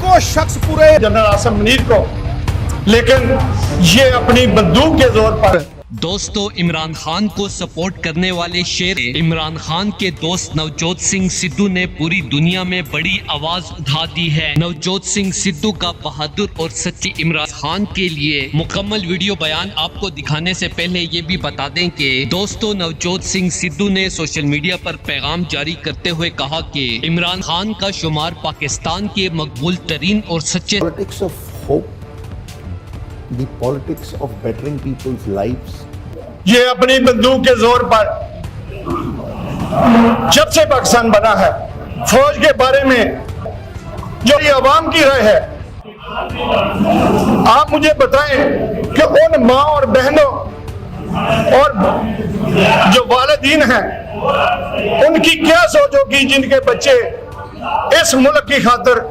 वो शख्स पूरे जनरल आसिम मुनीर को, लेकिन ये अपनी बंदूक के जोर पर। दोस्तों, इमरान खान को सपोर्ट करने वाले शेर इमरान खान के दोस्त नवजोत सिंह सिद्धू ने पूरी दुनिया में बड़ी आवाज उठा दी है। नवजोत सिंह सिद्धू का बहादुर और सच्ची इमरान खान के लिए मुकम्मल वीडियो बयान आपको दिखाने से पहले ये भी बता दें कि दोस्तों, नवजोत सिंह सिद्धू ने सोशल मीडिया पर पैगाम जारी करते हुए कहा कि इमरान खान का शुमार पाकिस्तान के मकबूल तरीन और सच्चे Politics of hope, the politics of bettering people's lives. ये अपनी बंदूक के जोर पर जब से पाकिस्तान बना है, फौज के बारे में जो ये अवाम की राय है, आप मुझे बताएं कि उन माँ और बहनों और जो वालिदीन हैं, उनकी क्या सोच होगी जिनके बच्चे इस मुल्क की खातिर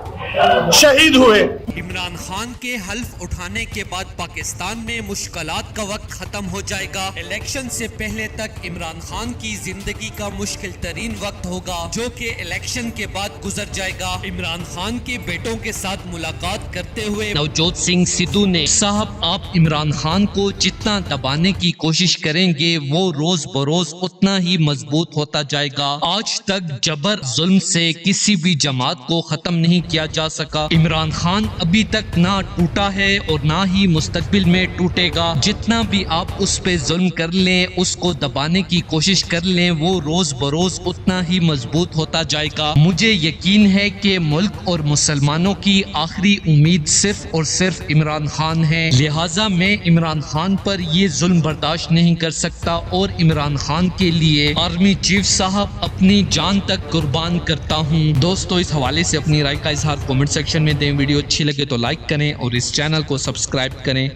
शहीद हुए। इमरान खान के हल्फ उठाने के बाद पाकिस्तान में मुश्किलात का वक्त खत्म हो जाएगा। इलेक्शन से पहले तक इमरान खान की जिंदगी का मुश्किल तरीन वक्त होगा, जो कि इलेक्शन के बाद गुजर जाएगा। इमरान खान के बेटों के साथ मुलाकात करते हुए नवजोत सिंह सिद्धू ने, साहब आप इमरान खान को जितना दबाने की कोशिश करेंगे वो रोज बरोज उतना ही मजबूत होता जाएगा। आज तक जबर जुल्म से किसी भी जमात को खत्म नहीं किया जा सका। इमरान खान अभी तक ना टूटा है और ना ही मुस्तकबिल में टूटेगा। जितना भी आप उस पे जुल्म कर लें, उसको दबाने की कोशिश कर लें, वो रोज बरोज उतना ही मजबूत होता जाएगा। मुझे यकीन है कि मुल्क और मुसलमानों की आखिरी उम्मीद सिर्फ और सिर्फ इमरान खान है। लिहाजा मैं इमरान खान पर ये जुल्म बर्दाश्त नहीं कर सकता और इमरान खान के लिए आर्मी चीफ साहब अपनी जान तक कुर्बान करता हूँ। दोस्तों, इस हवाले से अपनी राय का इजहार कमेंट सेक्शन में दें। वीडियो अच्छी लगे तो लाइक करें और इस चैनल को सब्सक्राइब करें।